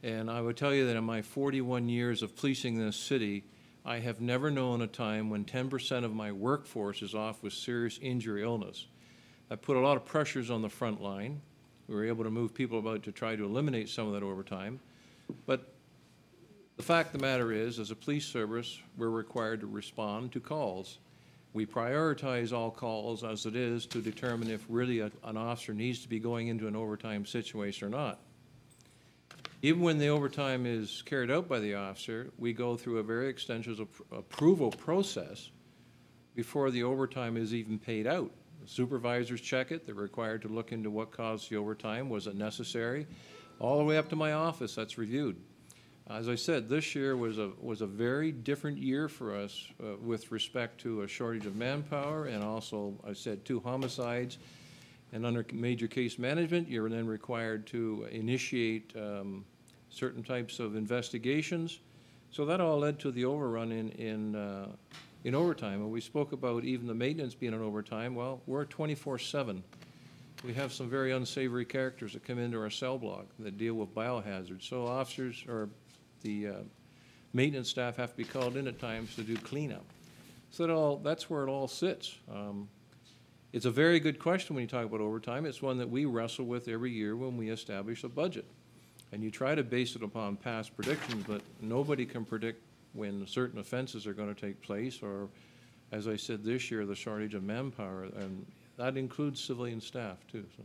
And I would tell you that in my 41 years of policing this city, I have never known a time when 10% of my workforce is off with serious injury or illness. That put a lot of pressures on the front line. We were able to move people about to try to eliminate some of that overtime. But the fact of the matter is, as a police service, we're required to respond to calls. We prioritize all calls as it is to determine if really an officer needs to be going into an overtime situation or not. Even when the overtime is carried out by the officer, we go through a very extensive approval process before the overtime is even paid out. The supervisors check it. They're required to look into what caused the overtime. Was it necessary? All the way up to my office, that's reviewed. As I said, this year was a very different year for us with respect to a shortage of manpower, and also, I said, 2 homicides. And under major case management, you're then required to initiate certain types of investigations. So that all led to the overrun in overtime. And we spoke about even the maintenance being on overtime. Well, we're 24/7. We have some very unsavory characters that come into our cell block that deal with biohazards. So officers or the maintenance staff have to be called in at times to do cleanup. So that's where it all sits. It's a very good question when you talk about overtime. It's one that we wrestle with every year when we establish a budget. And you try to base it upon past predictions, but nobody can predict when certain offenses are going to take place, or, as I said this year, the shortage of manpower, and that includes civilian staff too. So.